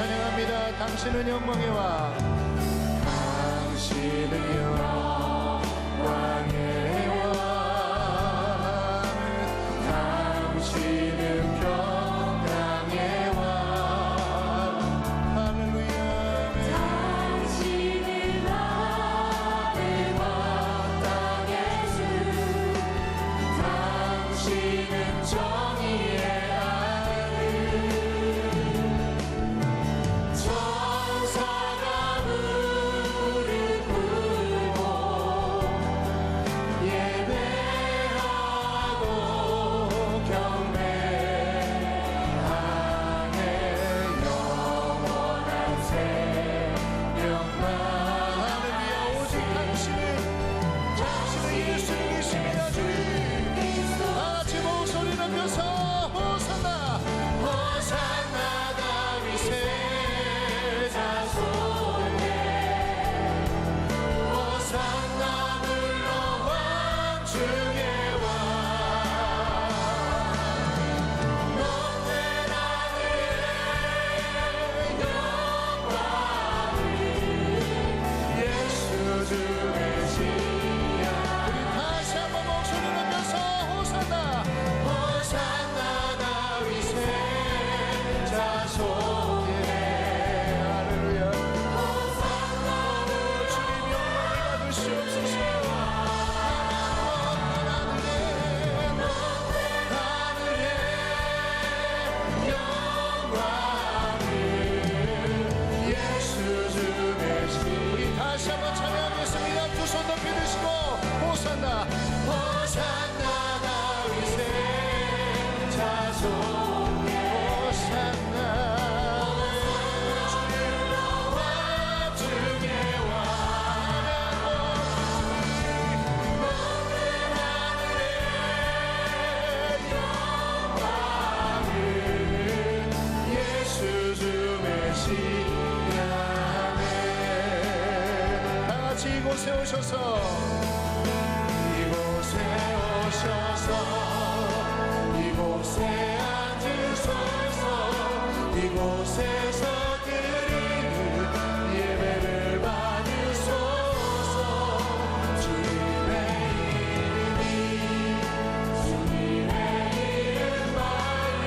찬양합니다. 당신은 영광의 왕, 당신은 영광의 왕, 당신은 평강의 왕. 할렐루야. 당신은 하늘과 땅의 주, 당신은 정의의 아들, 천사가 무릎 꿇고 예배하고 경배하네. 영원한 생명만. 할렐루야. 오직 당신은 예수님이십니다. 주님, 같이 목소리 높여서 호산나, 호산나 다윗의 자손에, 호산나 물러왕 중의 왕. 높은 하늘에 영광을 예수 주 계시냐. 다시 한번 목소리 높여서 호산나, 호산나 다윗의 자손에, 할렐루야. 호산나 주님 영광을 받으시옵소서. 하늘의 영광을 예수 주 계시냐. 다시 한번 찬양하겠습니다. 두 손 높이 드시고 호산나, 호산나 다윗의 자손에, 호산나. 왕 중의 왕. 높은 하늘의 영광을 예수 주 메시아네. 다 같이 이곳에 오셔서, 이곳에 오셔서 이곳에 앉으소서. 이곳에서 드리는 예배를 받으소서. 주님의 이름만이,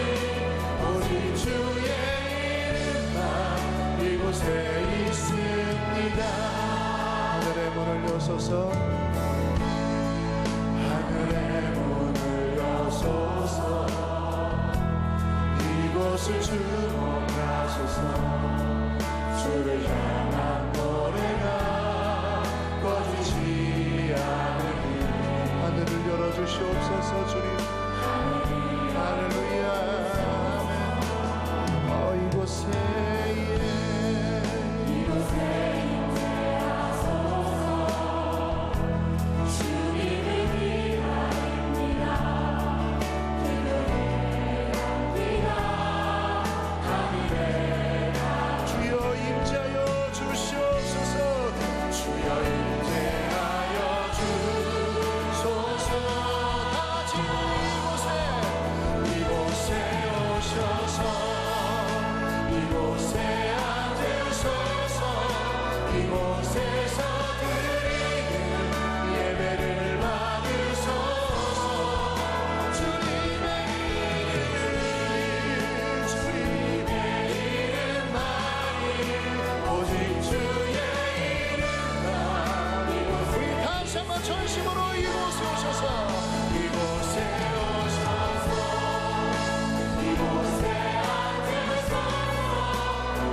오직 주의 이름만 이곳에 있습니다. 하늘의 문을 여소서, 하늘의 문을 여소서. 이곳을 주목하소서. 주를 향한 노래가 꺼지지 않으니. 하늘을 열어주시옵소서. 주님, 할렐루야. 이곳에 이곳에 임재하소서. 주님을 위하여입니다. 그들의 향기가 하늘에 주여 임재하여 주시옵소서. 주여 임재하여 주소서. 다 같이 이곳에 오셔서 이곳에 앉으소서. 이곳에서 드리는 예배를 받으소서. 주님의 이름만이, 오직 주의 이름만 이곳에. 다시 한번 전심으로 이곳에 오셔서, 이곳에 오셔서 이곳에 앉으소서.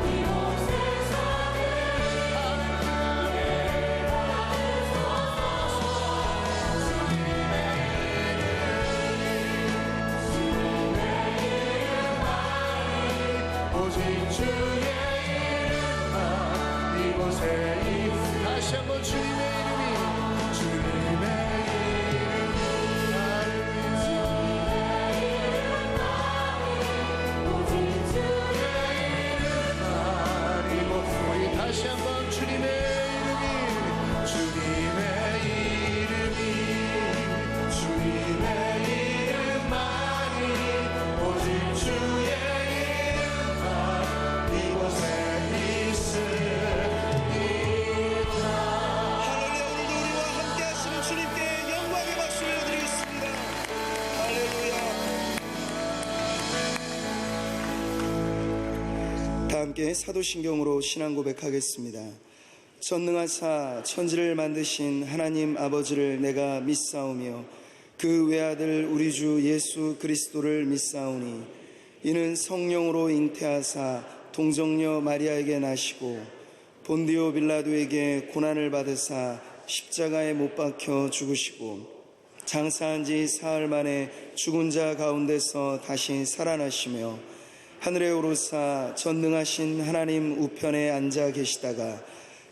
이곳에서 드리는 예배를 받으소서. 주님의 이름만이, 오직 주의 이름만 이곳에 있습니다. 다시 한번 주님의 이름이, 주님의 오직 주의 이름만 이곳에. 우리 다시 한번 주님의 이름이, 주님의 이름이, 주님의 이름만이, 오직 주의 이름만 이곳에 함께 사도신경으로 신앙 고백하겠습니다. 전능하사 천지를 만드신 하나님 아버지를 내가 믿사오며 그 외아들 우리 주 예수 그리스도를 믿사오니 이는 성령으로 잉태하사 동정녀 마리아에게 나시고 본디오 빌라도에게 고난을 받으사 십자가에 못 박혀 죽으시고 장사한 지 사흘 만에 죽은 자 가운데서 다시 살아나시며 하늘에 오르사 전능하신 하나님 우편에 앉아 계시다가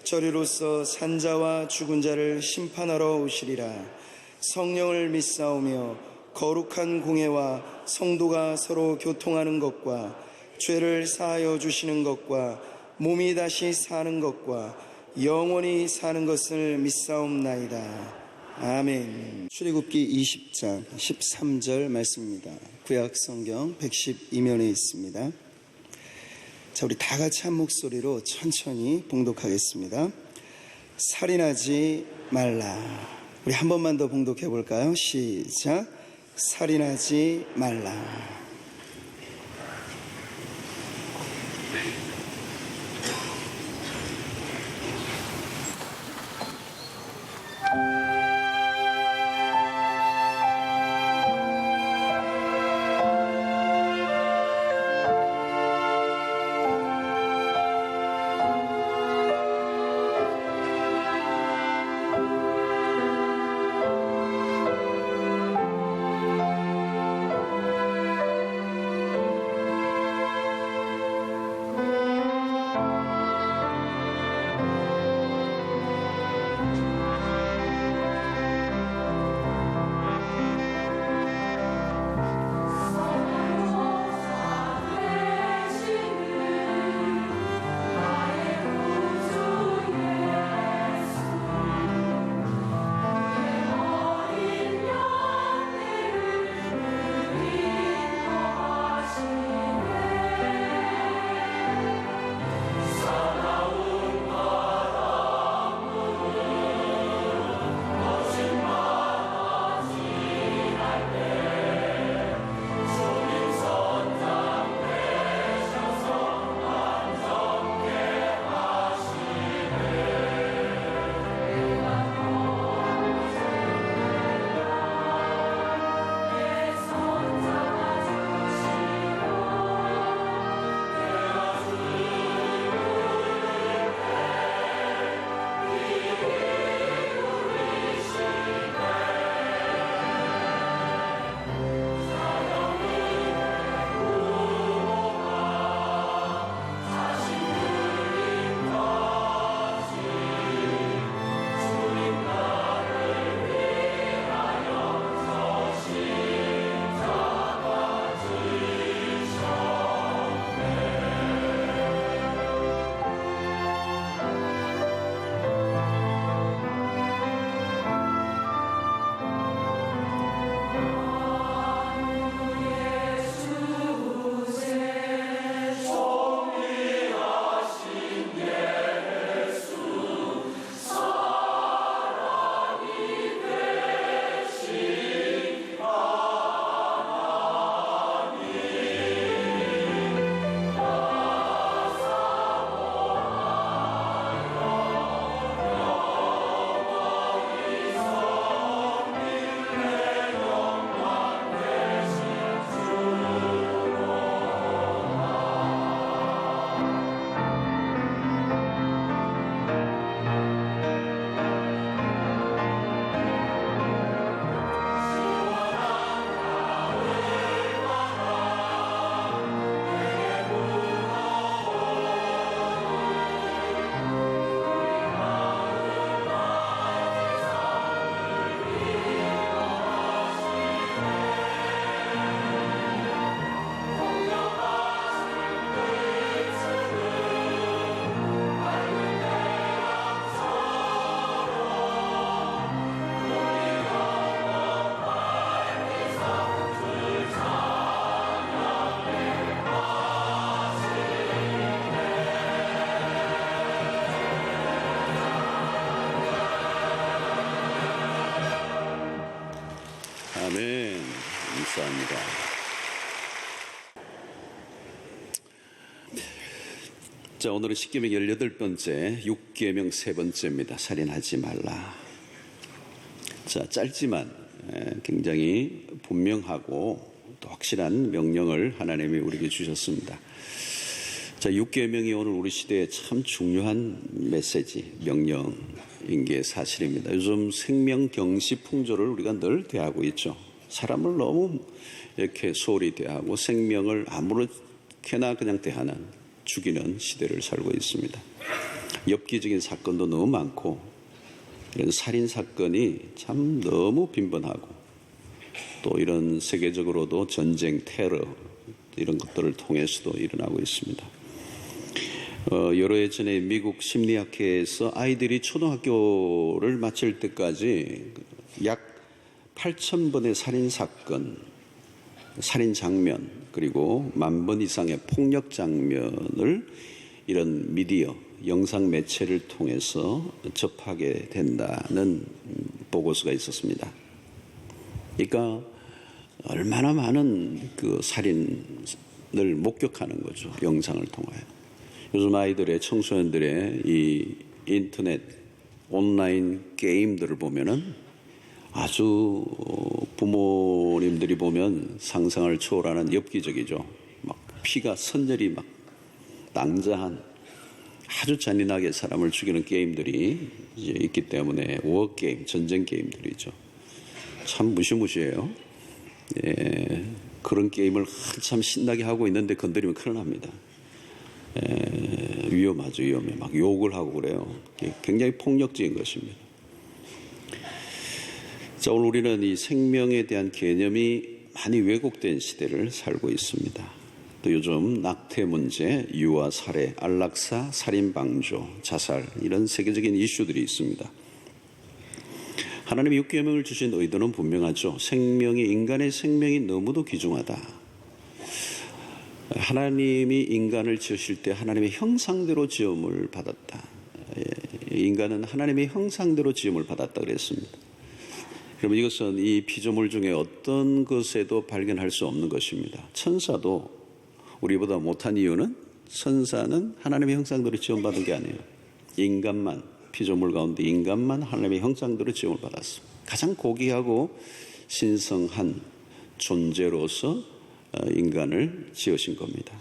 저리로서 산자와 죽은 자를 심판하러 오시리라. 성령을 믿사오며 거룩한 공회와 성도가 서로 교통하는 것과 죄를 사하여 주시는 것과 몸이 다시 사는 것과 영원히 사는 것을 믿사옵나이다. 아멘. 출애굽기 20장 13절 말씀입니다. 구약 성경 112면에 있습니다. 자, 우리 다 같이 한 목소리로 천천히 봉독하겠습니다. 살인하지 말라. 우리 한 번만 더 봉독해 볼까요? 시작. 살인하지 말라. 아멘. 감사합니다. 자, 오늘은 십계명 18번째, 6계명 3번째입니다. 살인하지 말라. 자, 짧지만 굉장히 분명하고 또 확실한 명령을 하나님이 우리에게 주셨습니다. 자, 6계명이 오늘 우리 시대에 참 중요한 메시지, 명령인 게 사실입니다. 요즘 생명경시 풍조를 우리가 늘 대하고 있죠. 사람을 너무 이렇게 소홀히 대하고 생명을 아무렇게나 그냥 대하는, 죽이는 시대를 살고 있습니다. 엽기적인 사건도 너무 많고 이런 살인 사건이 참 너무 빈번하고 또 이런 세계적으로도 전쟁, 테러 이런 것들을 통해서도 일어나고 있습니다. 여러 해 전에 미국 심리학회에서 아이들이 초등학교를 마칠 때까지 약 8,000번의 살인 사건, 살인 장면, 그리고 10,000번 이상의 폭력 장면을 이런 미디어, 영상 매체를 통해서 접하게 된다는 보고서가 있었습니다. 그러니까 얼마나 많은 그 살인을 목격하는 거죠. 영상을 통하여. 요즘 아이들의, 청소년들의 이 인터넷, 온라인 게임들을 보면은 아주 부모님들이 보면 상상을 초월하는 엽기적이죠. 막 피가 선열이 막 낭자한 아주 잔인하게 사람을 죽이는 게임들이 이제 있기 때문에 워게임, 전쟁 게임들이죠. 참 무시무시해요. 예, 그런 게임을 한참 신나게 하고 있는데 건드리면 큰일 납니다. 위험하죠, 위험해. 막 욕을 하고 그래요. 굉장히 폭력적인 것입니다. 자, 오늘 우리는 이 생명에 대한 개념이 많이 왜곡된 시대를 살고 있습니다. 또 요즘 낙태 문제, 유아 살해, 안락사, 살인 방조, 자살 이런 세계적인 이슈들이 있습니다. 하나님이 6계명을 주신 의도는 분명하죠. 인간의 생명이 너무도 귀중하다. 하나님이 인간을 지으실 때 하나님의 형상대로 지음을 받았다. 인간은 하나님의 형상대로 지음을 받았다 그랬습니다. 그러면 이것은 이 피조물 중에 어떤 것에도 발견할 수 없는 것입니다. 천사도 우리보다 못한 이유는 천사는 하나님의 형상대로 지음받은 게 아니에요. 인간만, 피조물 가운데 인간만 하나님의 형상대로 지음을 받았습니다. 가장 고귀하고 신성한 존재로서 인간을 지으신 겁니다.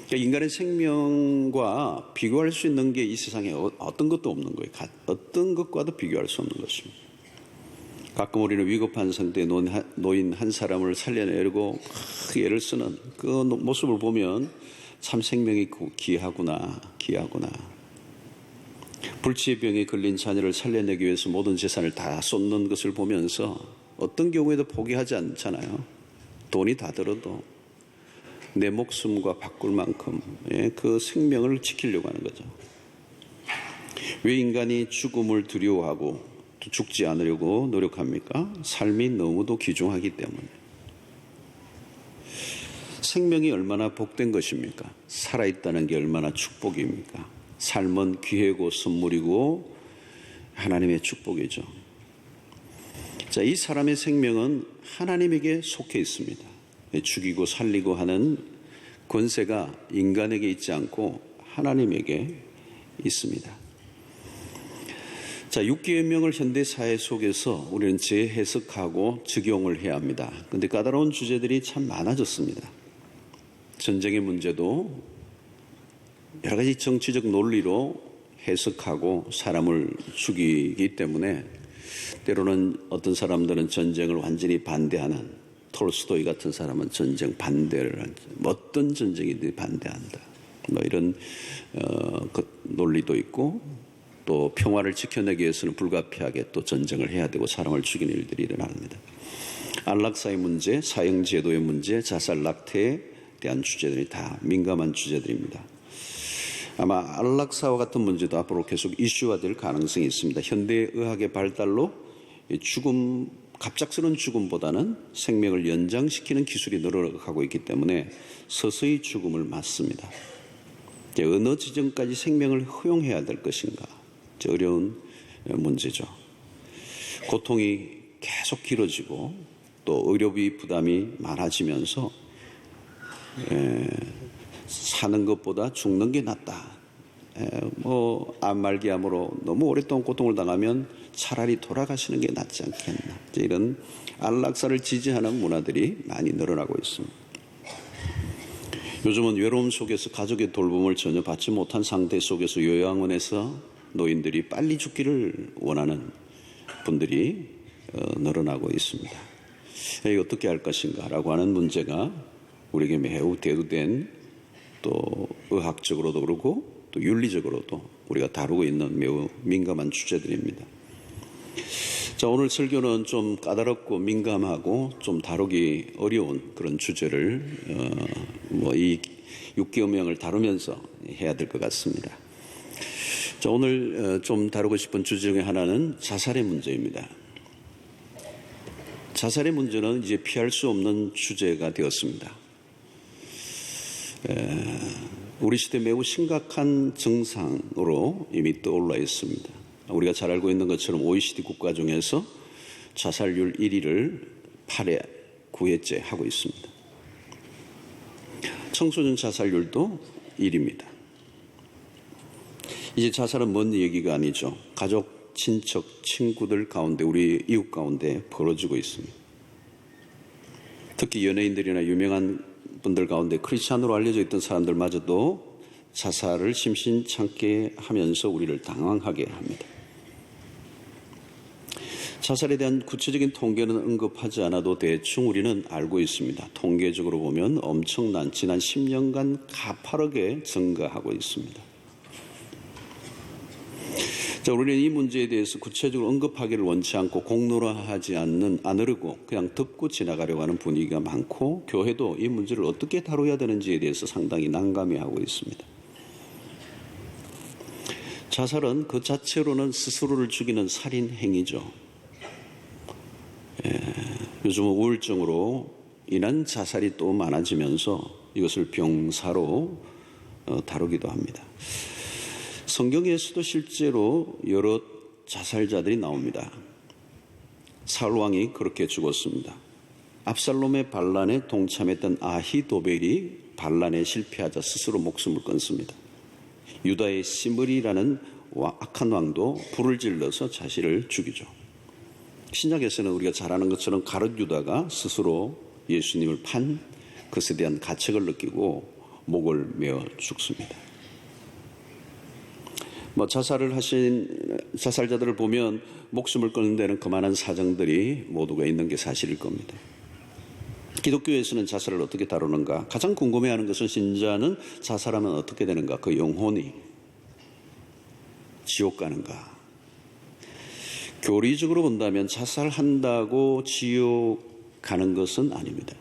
그러니까 인간의 생명과 비교할 수 있는 게 이 세상에 어떤 것도 없는 거예요. 어떤 것과도 비교할 수 없는 것입니다. 가끔 우리는 위급한 상태에 노인 한 사람을 살려내려고 애를 쓰는 그 모습을 보면 참 생명이 귀하구나. 불치의 병에 걸린 자녀를 살려내기 위해서 모든 재산을 다 쏟는 것을 보면서 어떤 경우에도 포기하지 않잖아요. 돈이 다 들어도 내 목숨과 바꿀 만큼 그 생명을 지키려고 하는 거죠. 왜 인간이 죽음을 두려워하고 또 죽지 않으려고 노력합니까? 삶이 너무도 귀중하기 때문에. 생명이 얼마나 복된 것입니까? 살아있다는 게 얼마나 축복입니까? 삶은 기회고 선물이고 하나님의 축복이죠. 자, 이 사람의 생명은 하나님에게 속해 있습니다. 죽이고 살리고 하는 권세가 인간에게 있지 않고 하나님에게 있습니다. 자, 6계명을 현대사회 속에서 우리는 재해석하고 적용을 해야 합니다. 그런데 까다로운 주제들이 참 많아졌습니다. 전쟁의 문제도 여러 가지 정치적 논리로 해석하고 사람을 죽이기 때문에 때로는 어떤 사람들은 전쟁을 완전히 반대하는, 톨스토이 같은 사람은 전쟁 반대를 하죠. 어떤 전쟁이든 반대한다. 뭐 이런 그 논리도 있고, 또 평화를 지켜내기 위해서는 불가피하게 또 전쟁을 해야 되고 사람을 죽이는 일들이 일어납니다. 안락사의 문제, 사형제도의 문제, 자살, 낙태에 대한 주제들이 다 민감한 주제들입니다. 아마 안락사와 같은 문제도 앞으로 계속 이슈화될 가능성이 있습니다. 현대의학의 발달로 갑작스러운 죽음보다는 생명을 연장시키는 기술이 늘어가고 있기 때문에 서서히 죽음을 맞습니다. 어느 지점까지 생명을 허용해야 될 것인가? 어려운 문제죠. 고통이 계속 길어지고 또 의료비 부담이 많아지면서 사는 것보다 죽는 게 낫다. 암말기암으로 너무 오랫동안 고통을 당하면 차라리 돌아가시는 게 낫지 않겠나. 이런 안락사를 지지하는 문화들이 많이 늘어나고 있습니다. 요즘은 외로움 속에서 가족의 돌봄을 전혀 받지 못한 상태 속에서 요양원에서 노인들이 빨리 죽기를 원하는 분들이 늘어나고 있습니다. 이거 어떻게 할 것인가라고 하는 문제가 우리에게 매우 대두된, 또 의학적으로도 그렇고 또 윤리적으로도 우리가 다루고 있는 매우 민감한 주제들입니다. 자, 오늘 설교는 좀 까다롭고 민감하고 좀 다루기 어려운 그런 주제를 이 육계음명을 다루면서 해야 될 것 같습니다. 자, 오늘 좀 다루고 싶은 주제 중에 하나는 자살의 문제입니다. 자살의 문제는 이제 피할 수 없는 주제가 되었습니다. 우리 시대 매우 심각한 증상으로 이미 떠올라 있습니다. 우리가 잘 알고 있는 것처럼 OECD 국가 중에서 자살률 1위를 8회, 9회째 하고 있습니다. 청소년 자살률도 1위입니다. 이제 자살은 먼 얘기가 아니죠. 가족, 친척, 친구들 가운데, 우리 이웃 가운데 벌어지고 있습니다. 특히 연예인들이나 유명한 분들 가운데 크리스찬으로 알려져 있던 사람들마저도 자살을 심심찮게 하면서 우리를 당황하게 합니다. 자살에 대한 구체적인 통계는 언급하지 않아도 대충 우리는 알고 있습니다. 통계적으로 보면 엄청난 지난 10년간 가파르게 증가하고 있습니다. 자, 우리는 이 문제에 대해서 구체적으로 언급하기를 원치 않고 공론화하지 않으려고 그냥 덮고 지나가려고 하는 분위기가 많고, 교회도 이 문제를 어떻게 다뤄야 되는지에 대해서 상당히 난감해하고 있습니다. 자살은 그 자체로는 스스로를 죽이는 살인 행위죠. 요즘은 우울증으로 인한 자살이 또 많아지면서 이것을 병사로 다루기도 합니다. 성경에서도 실제로 여러 자살자들이 나옵니다. 사울 왕이 그렇게 죽었습니다. 압살롬의 반란에 동참했던 아히도벨이 반란에 실패하자 스스로 목숨을 끊습니다. 유다의 시므리라는 악한 왕도 불을 질러서 자신을 죽이죠. 신약에서는 우리가 잘 아는 것처럼 가룟 유다가 스스로 예수님을 판 것에 대한 가책을 느끼고 목을 메어 죽습니다. 자살을 하신 자살자들을 보면 목숨을 끊는 데는 그만한 사정들이 모두가 있는 게 사실일 겁니다. 기독교에서는 자살을 어떻게 다루는가? 가장 궁금해하는 것은 신자는 자살하면 어떻게 되는가? 그 영혼이 지옥 가는가? 교리적으로 본다면 자살한다고 지옥 가는 것은 아닙니다.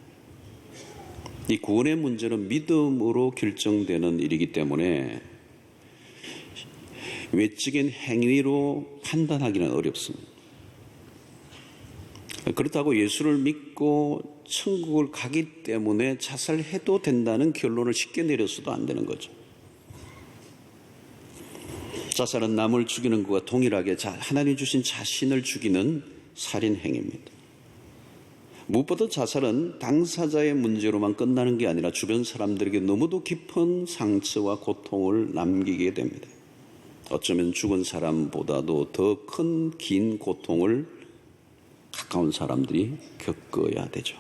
이 구원의 문제는 믿음으로 결정되는 일이기 때문에 외적인 행위로 판단하기는 어렵습니다. 그렇다고 예수를 믿고 천국을 가기 때문에 자살해도 된다는 결론을 쉽게 내려서도 안 되는 거죠. 자살은 남을 죽이는 것과 동일하게 하나님 주신 자신을 죽이는 살인 행위입니다. 무엇보다 자살은 당사자의 문제로만 끝나는 게 아니라 주변 사람들에게 너무도 깊은 상처와 고통을 남기게 됩니다. 어쩌면 죽은 사람보다도 더 큰 긴 고통을 가까운 사람들이 겪어야 되죠.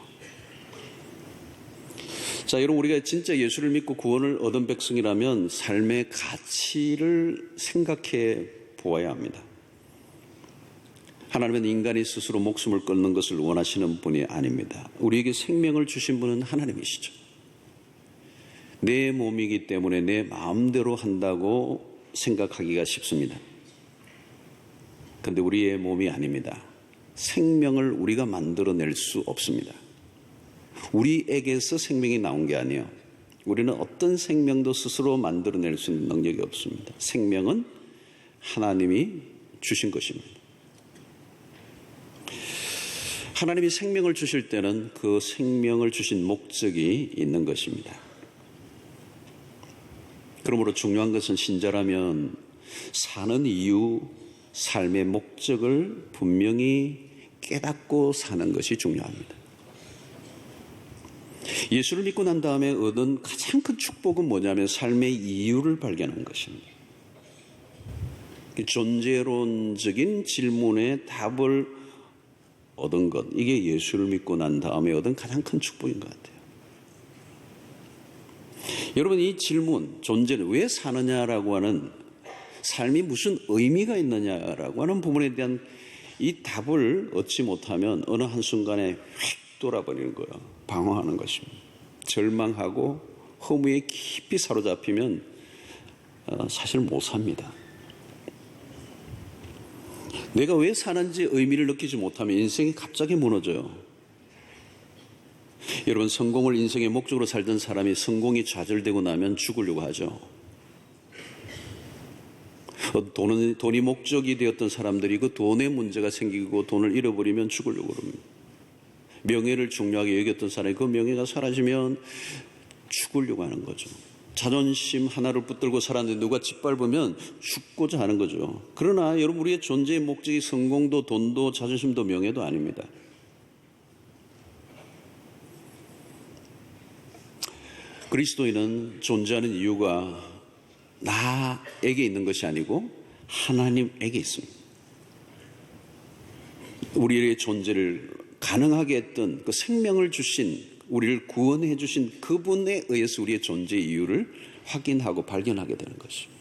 자, 여러분, 우리가 진짜 예수를 믿고 구원을 얻은 백성이라면 삶의 가치를 생각해 보아야 합니다. 하나님은 인간이 스스로 목숨을 끊는 것을 원하시는 분이 아닙니다. 우리에게 생명을 주신 분은 하나님이시죠. 내 몸이기 때문에 내 마음대로 한다고 생각하기가 쉽습니다. 그런데 우리의 몸이 아닙니다. 생명을 우리가 만들어낼 수 없습니다. 우리에게서 생명이 나온 게 아니에요. 우리는 어떤 생명도 스스로 만들어낼 수 있는 능력이 없습니다. 생명은 하나님이 주신 것입니다. 하나님이 생명을 주실 때는 그 생명을 주신 목적이 있는 것입니다. 그러므로 중요한 것은 신자라면 사는 이유, 삶의 목적을 분명히 깨닫고 사는 것이 중요합니다. 예수를 믿고 난 다음에 얻은 가장 큰 축복은 뭐냐면 삶의 이유를 발견한 것입니다. 존재론적인 질문에 답을 얻은 것, 이게 예수를 믿고 난 다음에 얻은 가장 큰 축복인 것 같아요. 여러분, 이 질문, 존재는 왜 사느냐라고 하는, 삶이 무슨 의미가 있느냐라고 하는 부분에 대한 이 답을 얻지 못하면 어느 한순간에 휙 돌아버리는 거예요. 방황하는 것입니다. 절망하고 허무에 깊이 사로잡히면 사실 못 삽니다. 내가 왜 사는지 의미를 느끼지 못하면 인생이 갑자기 무너져요. 여러분, 성공을 인생의 목적으로 살던 사람이 성공이 좌절되고 나면 죽으려고 하죠. 돈이 목적이 되었던 사람들이 그 돈에 문제가 생기고 돈을 잃어버리면 죽으려고 합니다. 명예를 중요하게 여겼던 사람이 그 명예가 사라지면 죽으려고 하는 거죠. 자존심 하나를 붙들고 살았는데 누가 짓밟으면 죽고자 하는 거죠. 그러나 여러분, 우리의 존재의 목적이 성공도 돈도 자존심도 명예도 아닙니다. 그리스도인은 존재하는 이유가 나에게 있는 것이 아니고 하나님에게 있습니다. 우리의 존재를 가능하게 했던 그 생명을 주신, 우리를 구원해 주신 그분에 의해서 우리의 존재의 이유를 확인하고 발견하게 되는 것입니다.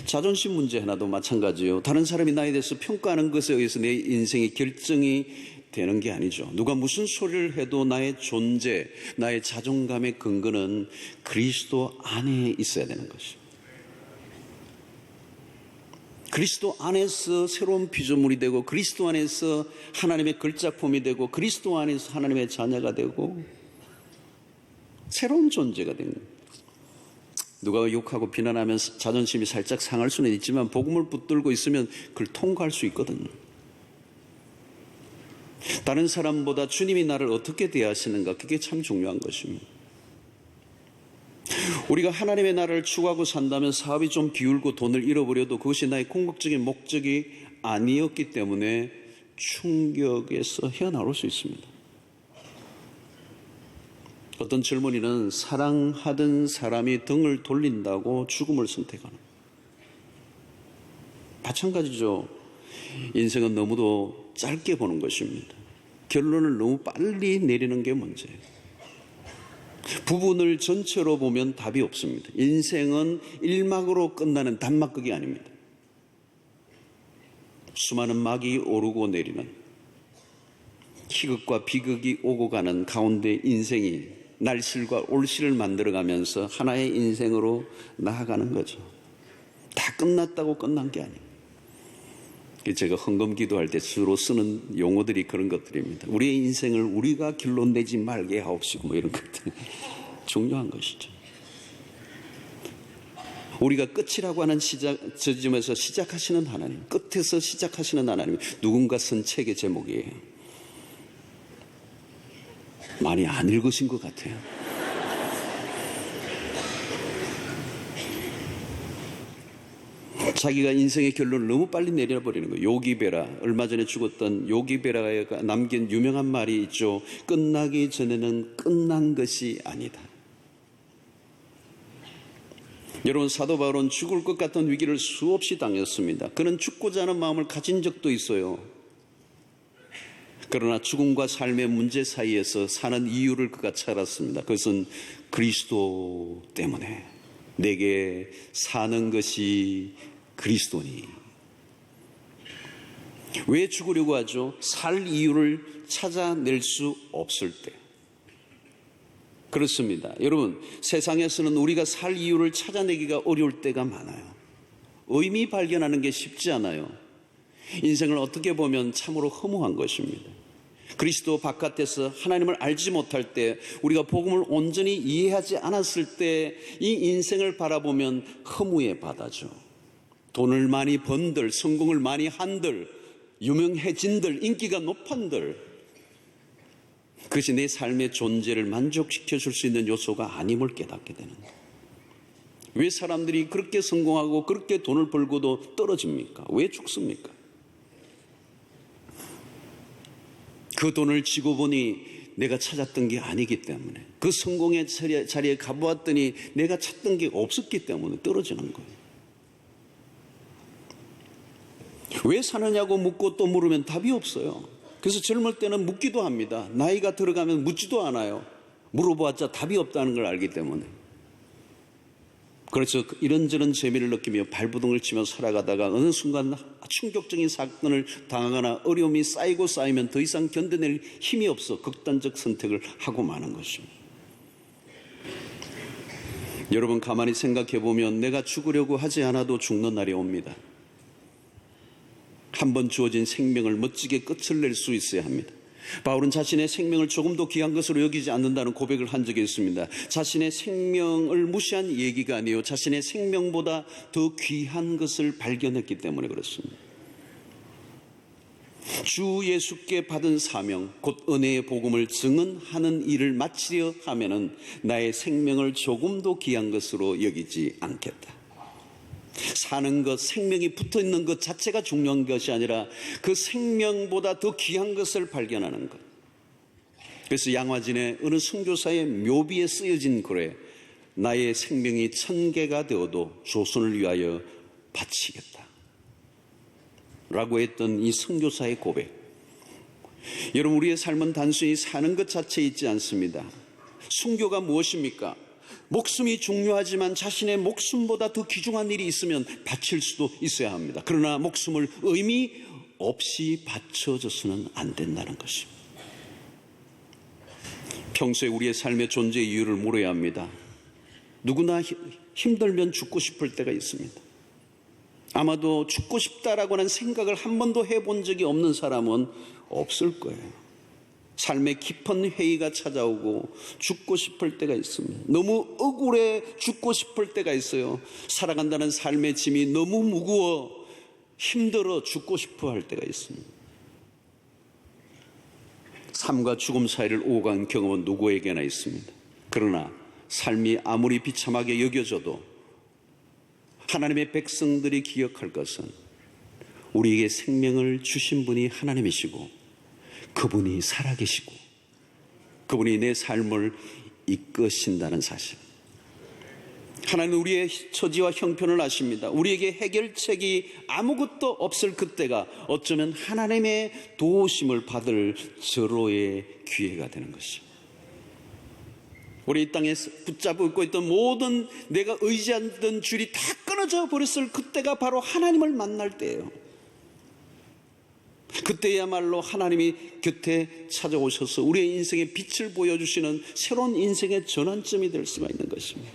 자존심 문제 하나도 마찬가지예요. 다른 사람이 나에 대해서 평가하는 것에 의해서 내 인생의 결정이 되는 게 아니죠. 누가 무슨 소리를 해도 나의 존재, 나의 자존감의 근거는 그리스도 안에 있어야 되는 것입니다. 그리스도 안에서 새로운 피조물이 되고, 그리스도 안에서 하나님의 걸작품이 되고, 그리스도 안에서 하나님의 자녀가 되고, 새로운 존재가 되는 거예요. 누가 욕하고 비난하면 자존심이 살짝 상할 수는 있지만 복음을 붙들고 있으면 그걸 통과할 수 있거든요. 다른 사람보다 주님이 나를 어떻게 대하시는가, 그게 참 중요한 것입니다. 우리가 하나님의 나라를 추구하고 산다면 사업이 좀 기울고 돈을 잃어버려도 그것이 나의 궁극적인 목적이 아니었기 때문에 충격에서 헤어나올 수 있습니다. 어떤 젊은이는 사랑하던 사람이 등을 돌린다고 죽음을 선택하는, 마찬가지죠. 인생은 너무도 짧게 보는 것입니다. 결론을 너무 빨리 내리는 게 문제예요. 부분을 전체로 보면 답이 없습니다. 인생은 1막으로 끝나는 단막극이 아닙니다. 수많은 막이 오르고 내리는, 희극과 비극이 오고 가는 가운데 인생이 날실과 올실을 만들어가면서 하나의 인생으로 나아가는 거죠. 다 끝났다고 끝난 게 아니에요. 제가 헌금 기도할 때 주로 쓰는 용어들이 그런 것들입니다. 우리의 인생을 우리가 결론 내지 말게 하옵시고 뭐 이런 것들. 중요한 것이죠. 우리가 끝이라고 하는 저점에서 시작하시는 하나님, 끝에서 시작하시는 하나님, 누군가 쓴 책의 제목이에요. 많이 안 읽으신 것 같아요. 자기가 인생의 결론을 너무 빨리 내려버리는 거예요. 요기베라, 얼마 전에 죽었던 요기베라가 남긴 유명한 말이 있죠. 끝나기 전에는 끝난 것이 아니다. 여러분, 사도 바울은 죽을 것 같은 위기를 수없이 당했습니다. 그는 죽고자 하는 마음을 가진 적도 있어요. 그러나 죽음과 삶의 문제 사이에서 사는 이유를 그가 찾았습니다. 그것은 그리스도 때문에. 내게 사는 것이 그리스도니. 왜 죽으려고 하죠? 살 이유를 찾아낼 수 없을 때. 그렇습니다. 여러분, 세상에서는 우리가 살 이유를 찾아내기가 어려울 때가 많아요. 의미 발견하는 게 쉽지 않아요. 인생을 어떻게 보면 참으로 허무한 것입니다. 그리스도 바깥에서 하나님을 알지 못할 때, 우리가 복음을 온전히 이해하지 않았을 때 이 인생을 바라보면 허무의 바다죠. 돈을 많이 번들, 성공을 많이 한들, 유명해진들, 인기가 높은들, 그것이 내 삶의 존재를 만족시켜 줄 수 있는 요소가 아님을 깨닫게 되는 거예요. 왜 사람들이 그렇게 성공하고 그렇게 돈을 벌고도 떨어집니까? 왜 죽습니까? 그 돈을 쥐고 보니 내가 찾았던 게 아니기 때문에, 그 성공의 자리에 가보았더니 내가 찾던 게 없었기 때문에 떨어지는 거예요. 왜 사느냐고 묻고 또 물으면 답이 없어요. 그래서 젊을 때는 묻기도 합니다. 나이가 들어가면 묻지도 않아요. 물어보았자 답이 없다는 걸 알기 때문에. 그래서 이런저런 재미를 느끼며 발부둥을 치며 살아가다가 어느 순간 충격적인 사건을 당하거나 어려움이 쌓이고 쌓이면 더 이상 견뎌낼 힘이 없어 극단적 선택을 하고 마는 것입니다. 여러분, 가만히 생각해 보면 내가 죽으려고 하지 않아도 죽는 날이 옵니다. 한 번 주어진 생명을 멋지게 끝을 낼 수 있어야 합니다. 바울은 자신의 생명을 조금도 귀한 것으로 여기지 않는다는 고백을 한 적이 있습니다. 자신의 생명을 무시한 얘기가 아니에요. 자신의 생명보다 더 귀한 것을 발견했기 때문에 그렇습니다. 주 예수께 받은 사명, 곧 은혜의 복음을 증언하는 일을 마치려 하면은 나의 생명을 조금도 귀한 것으로 여기지 않겠다. 사는 것, 생명이 붙어 있는 것 자체가 중요한 것이 아니라 그 생명보다 더 귀한 것을 발견하는 것. 그래서 양화진의 어느 선교사의 묘비에 쓰여진 글에 나의 생명이 1000개가 되어도 조선을 위하여 바치겠다 라고 했던 이 선교사의 고백. 여러분, 우리의 삶은 단순히 사는 것 자체에 있지 않습니다. 순교가 무엇입니까? 목숨이 중요하지만 자신의 목숨보다 더 귀중한 일이 있으면 바칠 수도 있어야 합니다. 그러나 목숨을 의미 없이 바쳐줘서는 안 된다는 것입니다. 평소에 우리의 삶의 존재 이유를 물어야 합니다. 누구나 힘들면 죽고 싶을 때가 있습니다. 아마도 죽고 싶다라고 하는 생각을 한 번도 해본 적이 없는 사람은 없을 거예요. 삶의 깊은 회의가 찾아오고 죽고 싶을 때가 있습니다. 너무 억울해 죽고 싶을 때가 있어요. 살아간다는 삶의 짐이 너무 무거워 힘들어 죽고 싶어 할 때가 있습니다. 삶과 죽음 사이를 오간 경험은 누구에게나 있습니다. 그러나 삶이 아무리 비참하게 여겨져도 하나님의 백성들이 기억할 것은 우리에게 생명을 주신 분이 하나님이시고 그분이 살아계시고 그분이 내 삶을 이끄신다는 사실. 하나님은 우리의 처지와 형편을 아십니다. 우리에게 해결책이 아무것도 없을 그때가 어쩌면 하나님의 도우심을 받을 절호의 기회가 되는 것입니다. 우리 이 땅에 붙잡고 있던 모든 내가 의지하던 줄이 다 끊어져 버렸을 그때가 바로 하나님을 만날 때예요. 그때야말로 하나님이 곁에 찾아오셔서 우리의 인생의 빛을 보여주시는 새로운 인생의 전환점이 될 수가 있는 것입니다.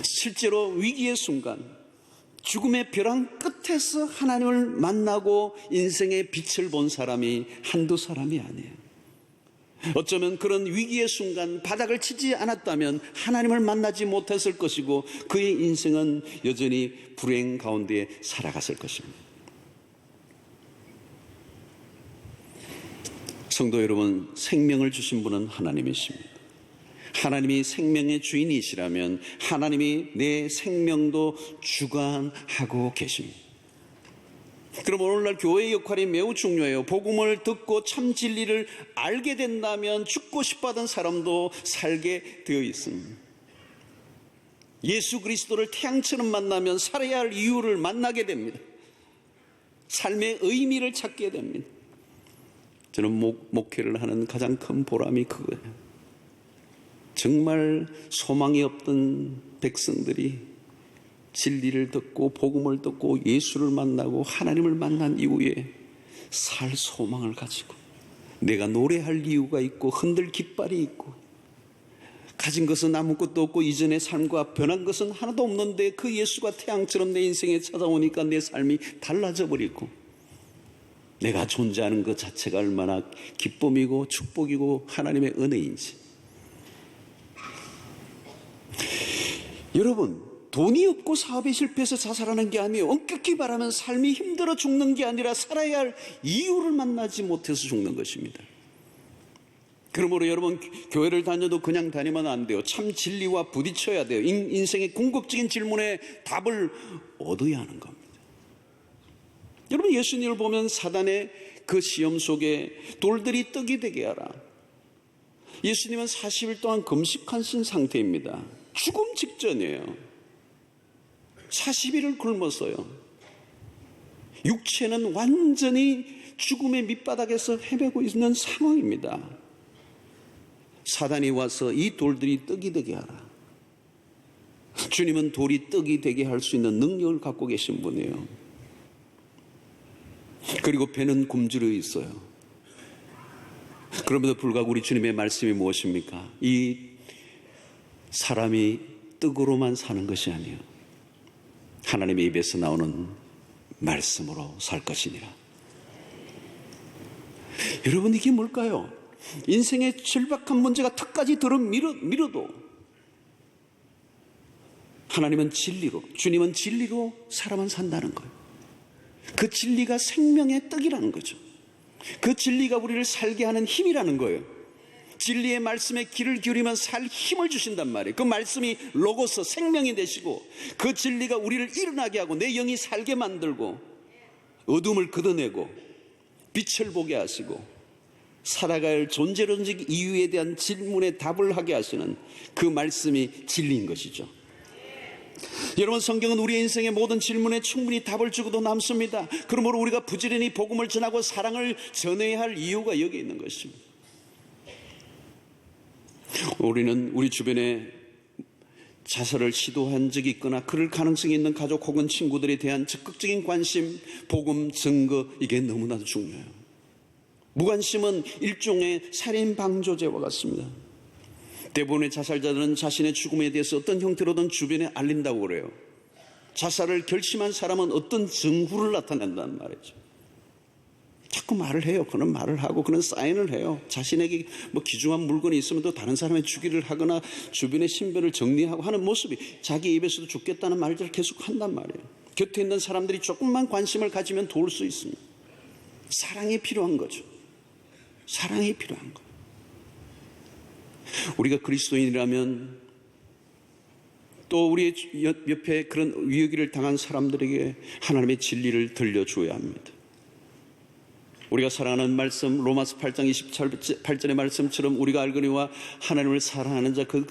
실제로 위기의 순간, 죽음의 벼랑 끝에서 하나님을 만나고 인생의 빛을 본 사람이 한두 사람이 아니에요. 어쩌면 그런 위기의 순간 바닥을 치지 않았다면 하나님을 만나지 못했을 것이고 그의 인생은 여전히 불행 가운데 살아갔을 것입니다. 성도 여러분, 생명을 주신 분은 하나님이십니다. 하나님이 생명의 주인이시라면 하나님이 내 생명도 주관하고 계십니다. 그럼 오늘날 교회의 역할이 매우 중요해요. 복음을 듣고 참 진리를 알게 된다면 죽고 싶어하던 사람도 살게 되어 있습니다. 예수 그리스도를 태양처럼 만나면 살아야 할 이유를 만나게 됩니다. 삶의 의미를 찾게 됩니다. 저는 목회를 하는 가장 큰 보람이 그거예요. 정말 소망이 없던 백성들이 진리를 듣고 복음을 듣고 예수를 만나고 하나님을 만난 이후에 살 소망을 가지고 내가 노래할 이유가 있고 흔들 깃발이 있고 가진 것은 아무것도 없고 이전의 삶과 변한 것은 하나도 없는데 그 예수가 태양처럼 내 인생에 찾아오니까 내 삶이 달라져 버리고 내가 존재하는 것 자체가 얼마나 기쁨이고 축복이고 하나님의 은혜인지. 여러분, 돈이 없고 사업이 실패해서 자살하는 게 아니에요. 엄격히 말하면 삶이 힘들어 죽는 게 아니라 살아야 할 이유를 만나지 못해서 죽는 것입니다. 그러므로 여러분, 교회를 다녀도 그냥 다니면 안 돼요. 참 진리와 부딪혀야 돼요. 인생의 궁극적인 질문에 답을 얻어야 하는 겁니다. 여러분, 예수님을 보면 사단의 그 시험 속에 돌들이 떡이 되게 하라. 예수님은 40일 동안 금식하신 상태입니다. 죽음 직전이에요. 40일을 굶었어요. 육체는 완전히 죽음의 밑바닥에서 헤매고 있는 상황입니다. 사단이 와서 이 돌들이 떡이 되게 하라. 주님은 돌이 떡이 되게 할 수 있는 능력을 갖고 계신 분이에요. 그리고 배는 굶주려 있어요. 그럼에도 불구하고 우리 주님의 말씀이 무엇입니까? 이 사람이 떡으로만 사는 것이 아니에요. 하나님의 입에서 나오는 말씀으로 살 것이니라. 여러분, 이게 뭘까요? 인생의 절박한 문제가 턱까지 들어 밀어도 하나님은 진리로, 주님은 진리로 사람은 산다는 거예요. 그 진리가 생명의 떡이라는 거죠. 그 진리가 우리를 살게 하는 힘이라는 거예요. 진리의 말씀에 귀를 기울이면 살 힘을 주신단 말이에요. 그 말씀이 로고스, 생명이 되시고, 그 진리가 우리를 일어나게 하고 내 영이 살게 만들고 어둠을 걷어내고 빛을 보게 하시고 살아갈 존재론적 이유에 대한 질문에 답을 하게 하시는 그 말씀이 진리인 것이죠. 여러분, 성경은 우리의 인생의 모든 질문에 충분히 답을 주고도 남습니다. 그러므로 우리가 부지런히 복음을 전하고 사랑을 전해야 할 이유가 여기 있는 것입니다. 우리는 우리 주변에 자살을 시도한 적이 있거나 그럴 가능성이 있는 가족 혹은 친구들에 대한 적극적인 관심, 복음, 증거, 이게 너무나도 중요해요. 무관심은 일종의 살인방조제와 같습니다. 대부분의 자살자들은 자신의 죽음에 대해서 어떤 형태로든 주변에 알린다고 그래요. 자살을 결심한 사람은 어떤 증후를 나타낸다는 말이죠. 자꾸 말을 해요. 그는 말을 하고 그는 사인을 해요. 자신에게 뭐 귀중한 물건이 있으면 또 다른 사람의 주기를 하거나 주변의 신변을 정리하고 하는 모습이, 자기 입에서도 죽겠다는 말들을 계속 한단 말이에요. 곁에 있는 사람들이 조금만 관심을 가지면 도울 수 있습니다. 사랑이 필요한 거죠. 사랑이 필요한 거. 우리가 그리스도인이라면 또 우리 옆에 그런 위기를 당한 사람들에게 하나님의 진리를 들려줘야 합니다. 우리가 사랑하는 말씀, 로마서 8장 28절의 말씀처럼 우리가 알거니와 하나님을 사랑하는 자, 그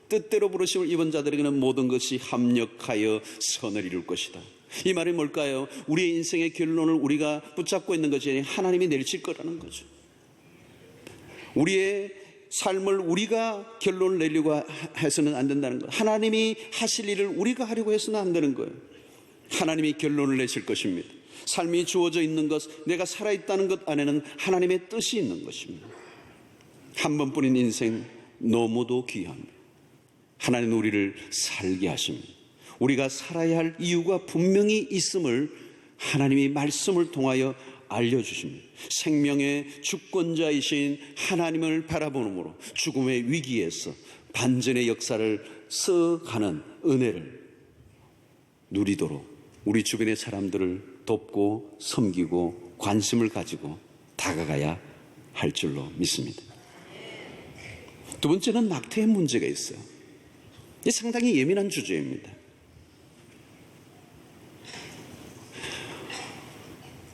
뜻대로 부르심을 입은 자들에게는 모든 것이 합력하여 선을 이룰 것이다. 이 말이 뭘까요? 우리의 인생의 결론을 우리가 붙잡고 있는 것이 아니라 하나님이 내리칠 거라는 거죠. 우리의 삶을 우리가 결론을 내려고 해서는 안 된다는 거예요. 하나님이 하실 일을 우리가 하려고 해서는 안 되는 거예요. 하나님이 결론을 내실 것입니다. 삶이 주어져 있는 것, 내가 살아있다는 것 안에는 하나님의 뜻이 있는 것입니다. 한 번뿐인 인생 너무도 귀합니다. 하나님은 우리를 살게 하십니다. 우리가 살아야 할 이유가 분명히 있음을 하나님이 말씀을 통하여 알려주십니다. 생명의 주권자이신 하나님을 바라보므로 죽음의 위기에서 반전의 역사를 써가는 은혜를 누리도록 우리 주변의 사람들을 돕고 섬기고 관심을 가지고 다가가야 할 줄로 믿습니다. 두 번째는 낙태의 문제가 있어요. 이게 상당히 예민한 주제입니다.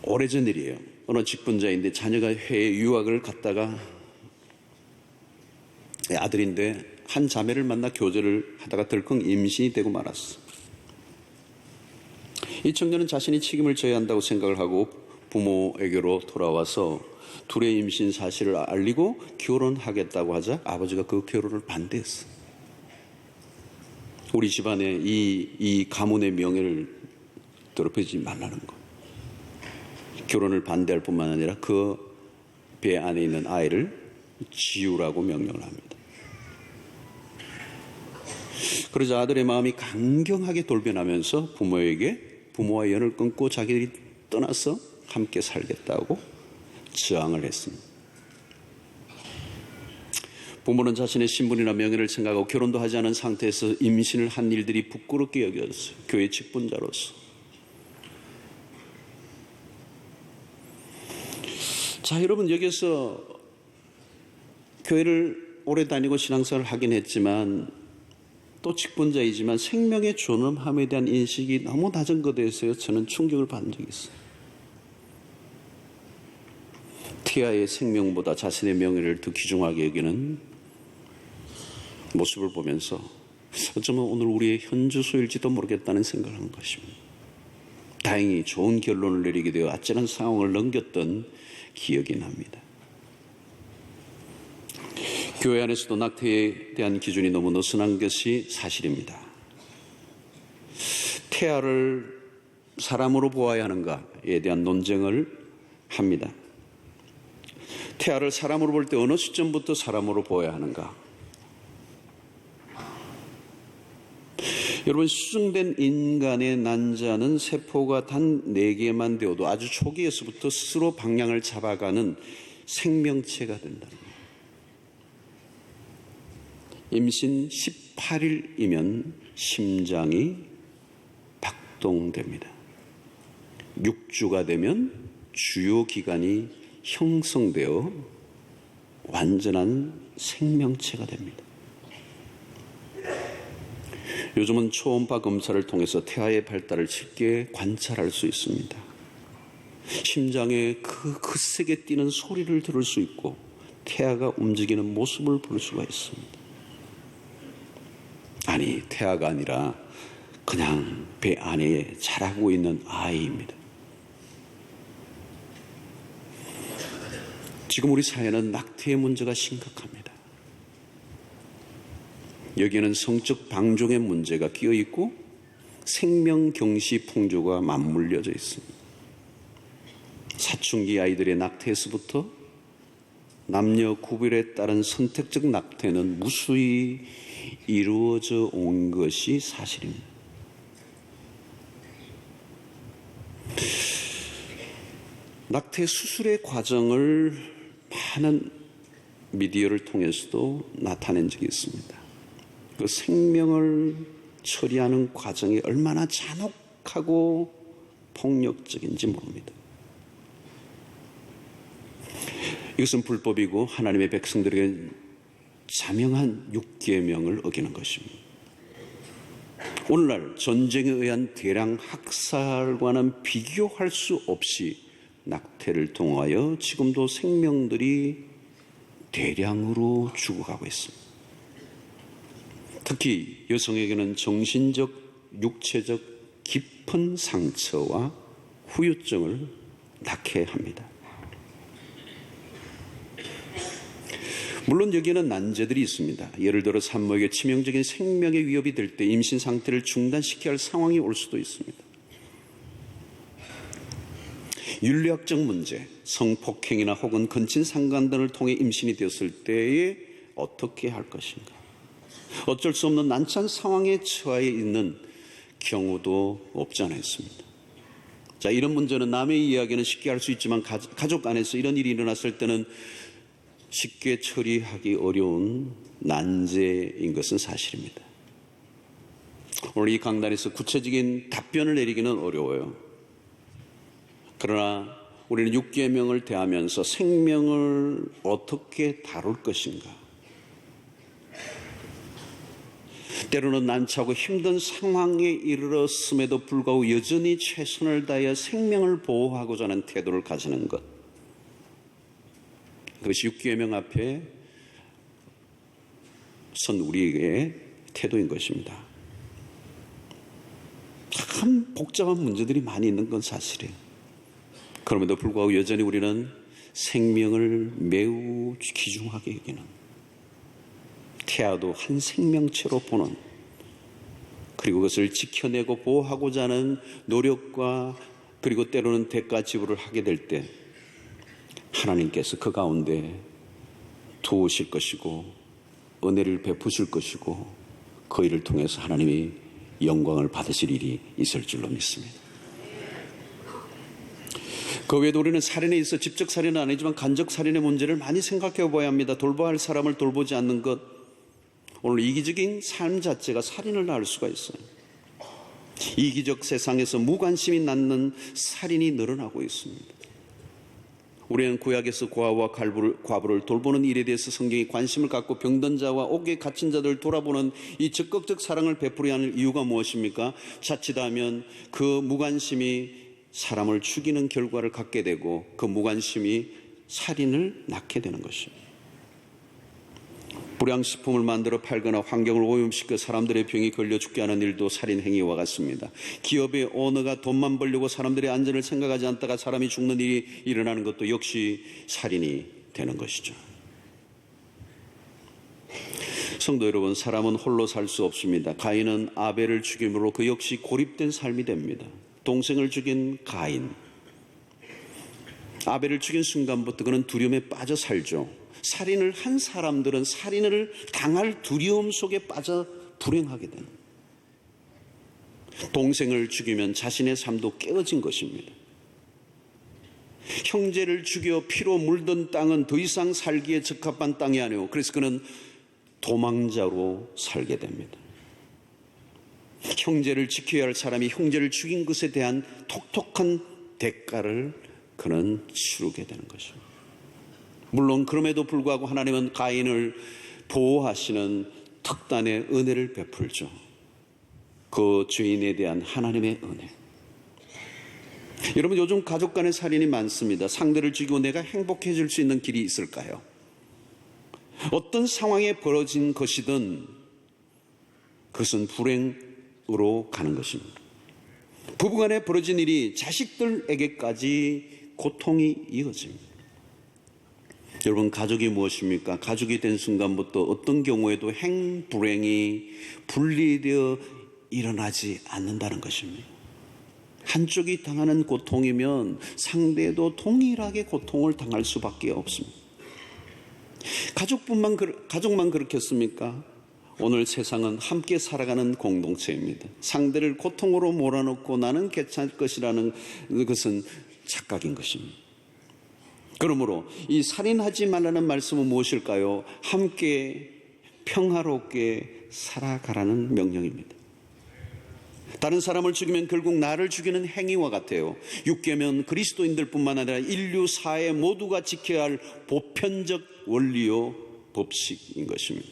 오래전 일이에요. 어느 직분자인데 자녀가 해외 유학을 갔다가 아들인데 한 자매를 만나 교제를 하다가 덜컹 임신이 되고 말았어. 이 청년은 자신이 책임을 져야 한다고 생각을 하고 부모에게로 돌아와서 둘의 임신 사실을 알리고 결혼하겠다고 하자 아버지가 그 결혼을 반대했어. 우리 집안에 이 가문의 명예를 더럽히지 말라는 거. 결혼을 반대할 뿐만 아니라 그 배 안에 있는 아이를 지우라고 명령을 합니다. 그러자 아들의 마음이 강경하게 돌변하면서 부모와 연을 끊고 자기들이 떠나서 함께 살겠다고 저항을 했습니다. 부모는 자신의 신분이나 명예를 생각하고 결혼도 하지 않은 상태에서 임신을 한 일들이 부끄럽게 여겨졌어요. 교회 직분자로서. 자, 여러분, 여기서 교회를 오래 다니고 신앙생활을 하긴 했지만 또 직분자이지만 생명의 존엄함에 대한 인식이 너무 낮은 것에 대해서 저는 충격을 받은 적이 있어요. 태아의 생명보다 자신의 명예를 더 귀중하게 여기는 모습을 보면서 어쩌면 오늘 우리의 현주소일지도 모르겠다는 생각을 한 것입니다. 다행히 좋은 결론을 내리게 되어 아찔한 상황을 넘겼던 기억이 납니다. 교회 안에서도 낙태에 대한 기준이 너무 느슨한 것이 사실입니다. 태아를 사람으로 보아야 하는가에 대한 논쟁을 합니다. 태아를 사람으로 볼 때 어느 시점부터 사람으로 보아야 하는가? 여러분, 수정된 인간의 난자는 세포가 단 4개만 되어도 아주 초기에서부터 스스로 방향을 잡아가는 생명체가 된다. 임신 18일이면 심장이 박동됩니다. 6주가 되면 주요 기관이 형성되어 완전한 생명체가 됩니다. 요즘은 초음파 검사를 통해서 태아의 발달을 쉽게 관찰할 수 있습니다. 심장의 그 거세게 뛰는 소리를 들을 수 있고 태아가 움직이는 모습을 볼 수가 있습니다. 아니, 태아가 아니라 그냥 배 안에 자라고 있는 아이입니다. 지금 우리 사회는 낙태의 문제가 심각합니다. 여기에는 성적 방종의 문제가 끼어 있고 생명경시 풍조가 맞물려져 있습니다. 사춘기 아이들의 낙태에서부터 남녀 구별에 따른 선택적 낙태는 무수히 이루어져 온 것이 사실입니다. 낙태 수술의 과정을 많은 미디어를 통해서도 나타낸 적이 있습니다. 그 생명을 처리하는 과정이 얼마나 잔혹하고 폭력적인지 모릅니다. 이것은 불법이고 하나님의 백성들에게 자명한 육계명을 어기는 것입니다. 오늘날 전쟁에 의한 대량 학살과는 비교할 수 없이 낙태를 통하여 지금도 생명들이 대량으로 죽어가고 있습니다. 특히 여성에게는 정신적, 육체적 깊은 상처와 후유증을 낳게 합니다. 물론 여기에는 난제들이 있습니다. 예를 들어 산모에게 치명적인 생명의 위협이 될 때 임신 상태를 중단시켜야 할 상황이 올 수도 있습니다. 윤리학적 문제, 성폭행이나 혹은 근친상간 등을 통해 임신이 되었을 때에 어떻게 할 것인가? 어쩔 수 없는 난처한 상황에 처해 있는 경우도 없지 않아 있습니다. 자, 이런 문제는 남의 이야기는 쉽게 할 수 있지만 가족 안에서 이런 일이 일어났을 때는 쉽게 처리하기 어려운 난제인 것은 사실입니다. 오늘 이 강단에서 구체적인 답변을 내리기는 어려워요. 그러나 우리는 육계명을 대하면서 생명을 어떻게 다룰 것인가? 때로는 난처하고 힘든 상황에 이르렀음에도 불구하고 여전히 최선을 다하여 생명을 보호하고자 하는 태도를 가지는 것. 그것이 육계명 앞에 선 우리에게 태도인 것입니다. 참 복잡한 문제들이 많이 있는 건 사실이에요. 그럼에도 불구하고 여전히 우리는 생명을 매우 귀중하게 여기는, 태아도 한 생명체로 보는, 그리고 그것을 지켜내고 보호하고자 하는 노력과 그리고 때로는 대가 지불을 하게 될 때 하나님께서 그 가운데 도우실 것이고 은혜를 베푸실 것이고 그 일을 통해서 하나님이 영광을 받으실 일이 있을 줄로 믿습니다. 그 외에도 우리는 살인에 있어 직접 살인은 아니지만 간접 살인의 문제를 많이 생각해 봐야 합니다. 돌봐야 할 사람을 돌보지 않는 것, 오늘 이기적인 삶 자체가 살인을 낳을 수가 있어요. 이기적 세상에서 무관심이 낳는 살인이 늘어나고 있습니다. 우리는 구약에서 고아와 과부를 돌보는 일에 대해서 성경이 관심을 갖고 병든 자와 옥에 갇힌 자들을 돌아보는 이 적극적 사랑을 베풀어야 하는 이유가 무엇입니까? 자칫하면 그 무관심이 사람을 죽이는 결과를 갖게 되고 그 무관심이 살인을 낳게 되는 것입니다. 불량식품을 만들어 팔거나 환경을 오염시켜 사람들의 병이 걸려 죽게 하는 일도 살인 행위와 같습니다. 기업의 오너가 돈만 벌려고 사람들의 안전을 생각하지 않다가 사람이 죽는 일이 일어나는 것도 역시 살인이 되는 것이죠. 성도 여러분, 사람은 홀로 살 수 없습니다. 가인은 아벨을 죽임으로 그 역시 고립된 삶이 됩니다. 동생을 죽인 가인, 아벨을 죽인 순간부터 그는 두려움에 빠져 살죠. 살인을 한 사람들은 살인을 당할 두려움 속에 빠져 불행하게 되는, 동생을 죽이면 자신의 삶도 깨어진 것입니다. 형제를 죽여 피로 물든 땅은 더 이상 살기에 적합한 땅이 아니오. 그래서 그는 도망자로 살게 됩니다. 형제를 지켜야 할 사람이 형제를 죽인 것에 대한 톡톡한 대가를 그는 치르게 되는 것입니다. 물론 그럼에도 불구하고 하나님은 가인을 보호하시는 특단의 은혜를 베풀죠. 그 죄인에 대한 하나님의 은혜. 여러분, 요즘 가족 간의 살인이 많습니다. 상대를 죽이고 내가 행복해질 수 있는 길이 있을까요? 어떤 상황에 벌어진 것이든 그것은 불행으로 가는 것입니다. 부부간에 벌어진 일이 자식들에게까지 고통이 이어집니다. 여러분, 가족이 무엇입니까? 가족이 된 순간부터 어떤 경우에도 행불행이 분리되어 일어나지 않는다는 것입니다. 한쪽이 당하는 고통이면 상대도 동일하게 고통을 당할 수밖에 없습니다. 가족만 그렇겠습니까? 오늘 세상은 함께 살아가는 공동체입니다. 상대를 고통으로 몰아넣고 나는 괜찮을 것이라는 것은 착각인 것입니다. 그러므로 이 살인하지 말라는 말씀은 무엇일까요? 함께 평화롭게 살아가라는 명령입니다. 다른 사람을 죽이면 결국 나를 죽이는 행위와 같아요. 육계면 그리스도인들뿐만 아니라 인류 사회 모두가 지켜야 할 보편적 원리요 법칙인 것입니다.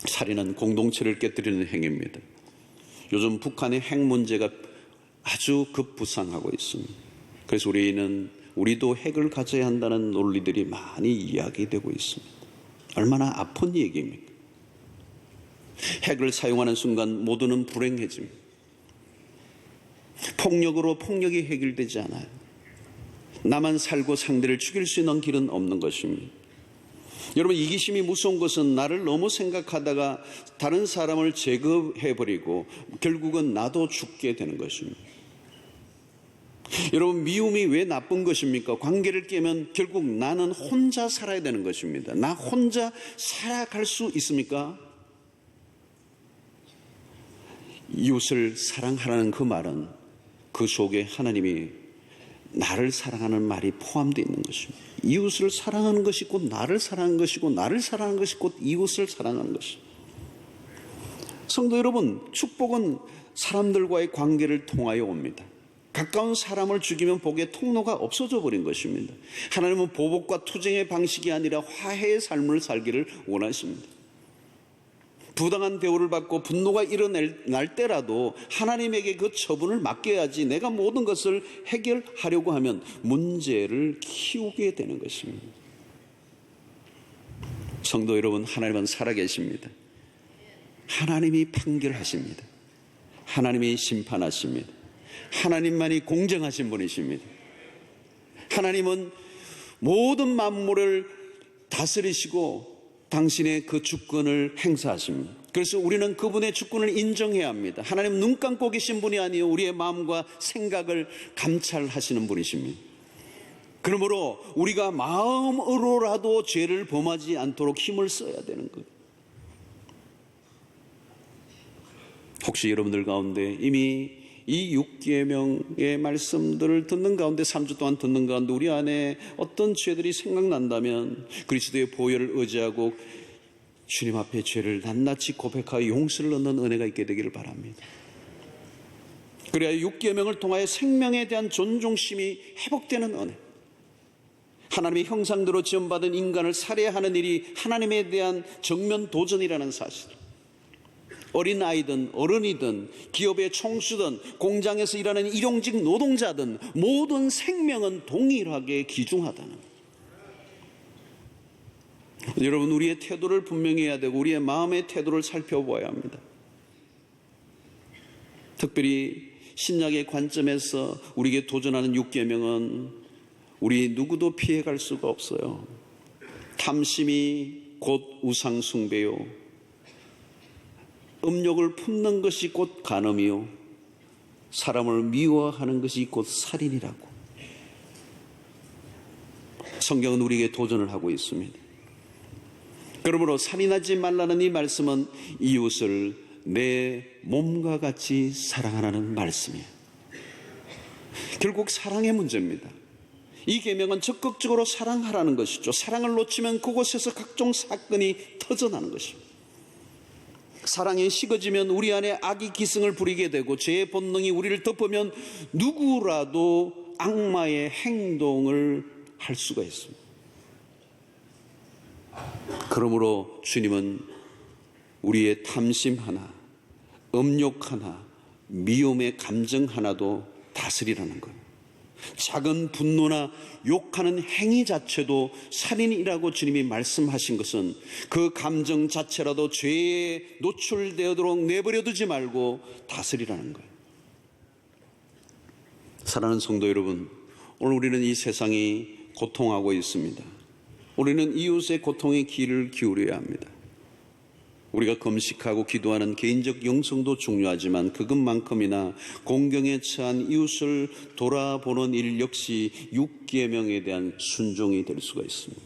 살인은 공동체를 깨뜨리는 행위입니다. 요즘 북한의 핵 문제가 아주 급부상하고 있습니다. 그래서 우리도 핵을 가져야 한다는 논리들이 많이 이야기되고 있습니다. 얼마나 아픈 얘기입니까? 핵을 사용하는 순간 모두는 불행해집니다. 폭력으로 폭력이 해결되지 않아요. 나만 살고 상대를 죽일 수 있는 길은 없는 것입니다. 여러분, 이기심이 무서운 것은 나를 너무 생각하다가 다른 사람을 제거해버리고 결국은 나도 죽게 되는 것입니다. 여러분, 미움이 왜 나쁜 것입니까? 관계를 깨면 결국 나는 혼자 살아야 되는 것입니다. 나 혼자 살아갈 수 있습니까? 이웃을 사랑하라는 그 말은 그 속에 하나님이 나를 사랑하는 말이 포함되어 있는 것입니다. 이웃을 사랑하는 것이 곧 나를 사랑하는 것이고, 나를 사랑하는 것이 곧 이웃을 사랑하는 것입니다. 성도 여러분, 축복은 사람들과의 관계를 통하여 옵니다. 가까운 사람을 죽이면 복의 통로가 없어져 버린 것입니다. 하나님은 보복과 투쟁의 방식이 아니라 화해의 삶을 살기를 원하십니다. 부당한 대우를 받고 분노가 일어날 때라도 하나님에게 그 처분을 맡겨야지 내가 모든 것을 해결하려고 하면 문제를 키우게 되는 것입니다. 성도 여러분, 하나님은 살아계십니다. 하나님이 판결하십니다. 하나님이 심판하십니다. 하나님만이 공정하신 분이십니다. 하나님은 모든 만물을 다스리시고 당신의 그 주권을 행사하십니다. 그래서 우리는 그분의 주권을 인정해야 합니다. 하나님 눈 감고 계신 분이 아니요 우리의 마음과 생각을 감찰하시는 분이십니다. 그러므로 우리가 마음으로라도 죄를 범하지 않도록 힘을 써야 되는 거예요. 혹시 여러분들 가운데 이미 이 6계명의 말씀들을 듣는 가운데 3주 동안 듣는 가운데 우리 안에 어떤 죄들이 생각난다면 그리스도의 보혈을 의지하고 주님 앞에 죄를 낱낱이 고백하여 용서를 얻는 은혜가 있게 되기를 바랍니다. 그래야 6계명을 통하여 생명에 대한 존중심이 회복되는 은혜, 하나님의 형상대로 지음받은 인간을 살해하는 일이 하나님에 대한 정면 도전이라는 사실, 어린아이든 어른이든 기업의 총수든 공장에서 일하는 일용직 노동자든 모든 생명은 동일하게 귀중하다는. 여러분, 우리의 태도를 분명히 해야 되고 우리의 마음의 태도를 살펴보아야 합니다. 특별히 신약의 관점에서 우리에게 도전하는 6계명은 우리 누구도 피해갈 수가 없어요. 탐심이 곧 우상숭배요, 음욕을 품는 것이 곧 간음이요, 사람을 미워하는 것이 곧 살인이라고. 성경은 우리에게 도전을 하고 있습니다. 그러므로 살인하지 말라는 이 말씀은 이웃을 내 몸과 같이 사랑하라는 말씀이에요. 결국 사랑의 문제입니다. 이 계명은 적극적으로 사랑하라는 것이죠. 사랑을 놓치면 그곳에서 각종 사건이 터져나는 것입니다. 사랑이 식어지면 우리 안에 악이 기승을 부리게 되고 죄의 본능이 우리를 덮으면 누구라도 악마의 행동을 할 수가 있습니다. 그러므로 주님은 우리의 탐심 하나, 음욕 하나, 미움의 감정 하나도 다스리라는 거예요. 작은 분노나 욕하는 행위 자체도 살인이라고 주님이 말씀하신 것은 그 감정 자체라도 죄에 노출되도록 내버려두지 말고 다스리라는 거예요. 사랑하는 성도 여러분, 오늘 우리는 이 세상이 고통하고 있습니다. 우리는 이웃의 고통에 귀를 기울여야 합니다. 우리가 금식하고 기도하는 개인적 영성도 중요하지만 그것만큼이나 공경에 처한 이웃을 돌아보는 일 역시 6계명에 대한 순종이 될 수가 있습니다.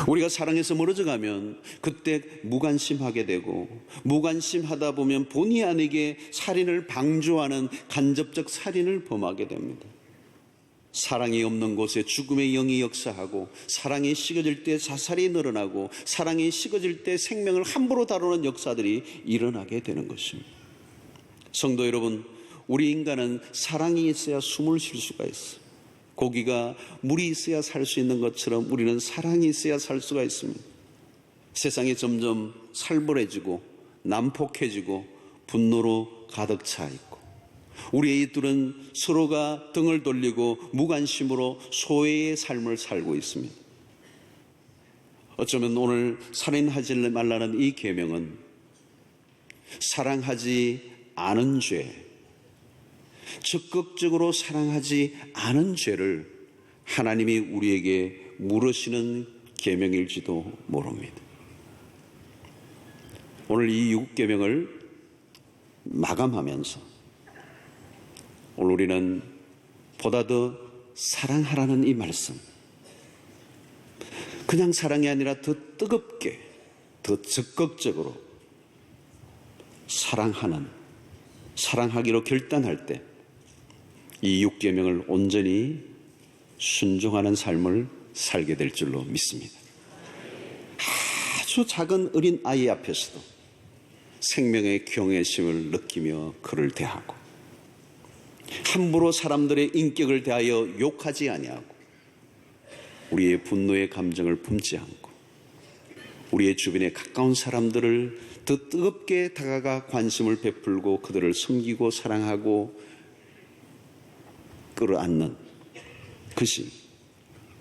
우리가 사랑에서 멀어져 가면 그때 무관심하게 되고, 무관심하다 보면 본의 아니게 살인을 방조하는 간접적 살인을 범하게 됩니다. 사랑이 없는 곳에 죽음의 영이 역사하고, 사랑이 식어질 때 자살이 늘어나고, 사랑이 식어질 때 생명을 함부로 다루는 역사들이 일어나게 되는 것입니다. 성도 여러분, 우리 인간은 사랑이 있어야 숨을 쉴 수가 있어요. 고기가 물이 있어야 살 수 있는 것처럼 우리는 사랑이 있어야 살 수가 있습니다. 세상이 점점 살벌해지고 난폭해지고 분노로 가득 차 있고, 우리의 이들은 서로가 등을 돌리고 무관심으로 소외의 삶을 살고 있습니다. 어쩌면 오늘 살인하지 말라는 이 계명은 사랑하지 않은 죄, 적극적으로 사랑하지 않은 죄를 하나님이 우리에게 물으시는 계명일지도 모릅니다. 오늘 이 6계명을 마감하면서 오늘 우리는 보다 더 사랑하라는 이 말씀, 그냥 사랑이 아니라 더 뜨겁게, 더 적극적으로 사랑하기로 결단할 때 이 6계명을 온전히 순종하는 삶을 살게 될 줄로 믿습니다. 아주 작은 어린 아이 앞에서도 생명의 경외심을 느끼며 그를 대하고, 함부로 사람들의 인격을 대하여 욕하지 아니하고, 우리의 분노의 감정을 품지 않고, 우리의 주변에 가까운 사람들을 더 뜨겁게 다가가 관심을 베풀고 그들을 섬기고 사랑하고 끌어안는 것이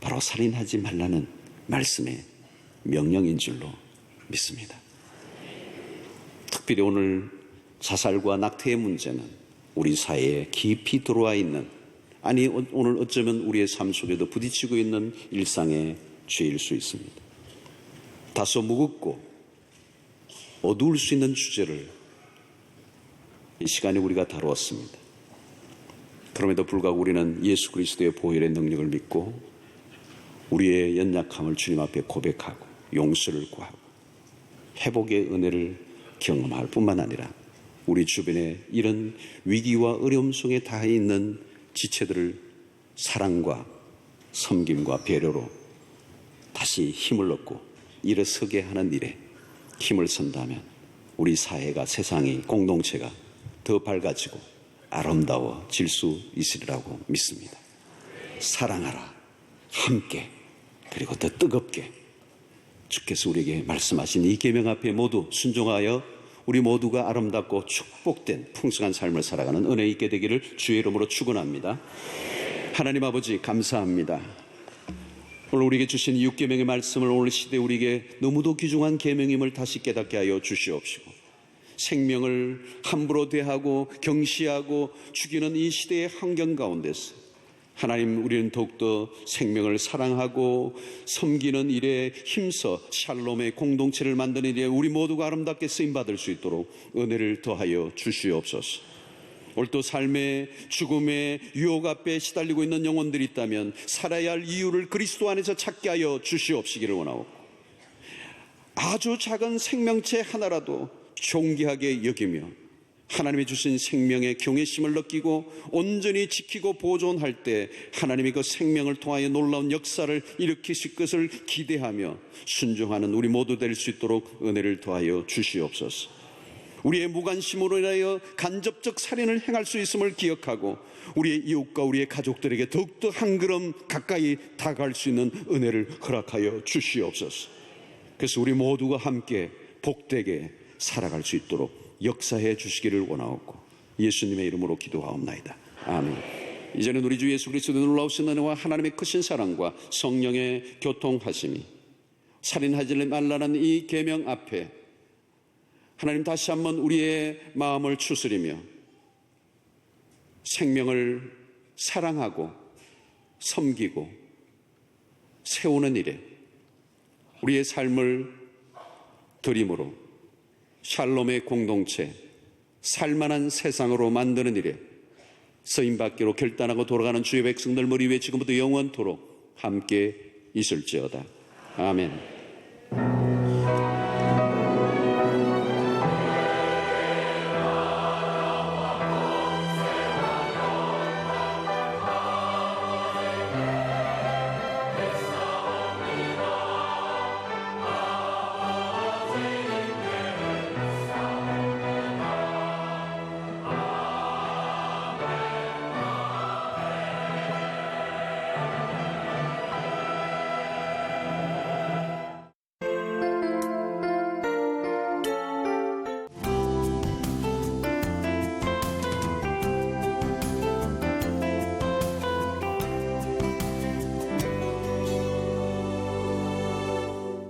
바로 살인하지 말라는 말씀의 명령인 줄로 믿습니다. 특별히 오늘 자살과 낙태의 문제는 우리 사회에 깊이 들어와 있는, 아니 오늘 어쩌면 우리의 삶 속에도 부딪히고 있는 일상의 죄일 수 있습니다. 다소 무겁고 어두울 수 있는 주제를 이 시간에 우리가 다루었습니다. 그럼에도 불구하고 우리는 예수 그리스도의 보혈의 능력을 믿고 우리의 연약함을 주님 앞에 고백하고 용서를 구하고 회복의 은혜를 경험할 뿐만 아니라 우리 주변에 이런 위기와 어려움 속에 닿아 있는 지체들을 사랑과 섬김과 배려로 다시 힘을 얻고 일어서게 하는 일에 힘을 선다면 우리 사회가, 세상이, 공동체가 더 밝아지고 아름다워질 수 있으리라고 믿습니다. 사랑하라, 함께, 그리고 더 뜨겁게 주께서 우리에게 말씀하신 이 계명 앞에 모두 순종하여 우리 모두가 아름답고 축복된 풍성한 삶을 살아가는 은혜 있게 되기를 주의 이름으로 축원합니다. 하나님 아버지 감사합니다. 오늘 우리에게 주신 이 6계명의 말씀을 오늘 시대 우리에게 너무도 귀중한 계명임을 다시 깨닫게 하여 주시옵시고, 생명을 함부로 대하고 경시하고 죽이는 이 시대의 환경 가운데서 하나님, 우리는 더욱더 생명을 사랑하고 섬기는 일에 힘써 샬롬의 공동체를 만드는 일에 우리 모두가 아름답게 쓰임받을 수 있도록 은혜를 더하여 주시옵소서. 오늘 또 삶의 죽음의 유혹 앞에 시달리고 있는 영혼들이 있다면 살아야 할 이유를 그리스도 안에서 찾게 하여 주시옵시기를 원하고, 아주 작은 생명체 하나라도 존귀하게 여기며 하나님이 주신 생명의 경외심을 느끼고 온전히 지키고 보존할 때 하나님이 그 생명을 통하여 놀라운 역사를 일으키실 것을 기대하며 순종하는 우리 모두 될 수 있도록 은혜를 더하여 주시옵소서. 우리의 무관심으로 인하여 간접적 살인을 행할 수 있음을 기억하고 우리의 이웃과 우리의 가족들에게 더욱더 한 걸음 가까이 다가갈 수 있는 은혜를 허락하여 주시옵소서. 그래서 우리 모두가 함께 복되게 살아갈 수 있도록 역사해 주시기를 원하옵고 예수님의 이름으로 기도하옵나이다. 아멘. 이제는 우리 주 예수 그리스도의 놀라우신 은혜와 하나님의 크신 사랑과 성령의 교통하심이, 살인하지 말라는 이 계명 앞에 하나님 다시 한번 우리의 마음을 추스리며 생명을 사랑하고 섬기고 세우는 일에 우리의 삶을 드림으로 샬롬의 공동체, 살만한 세상으로 만드는 일에 쓰임받기로 결단하고 돌아가는 주의 백성들 머리 위에 지금부터 영원토록 함께 있을지어다. 아멘.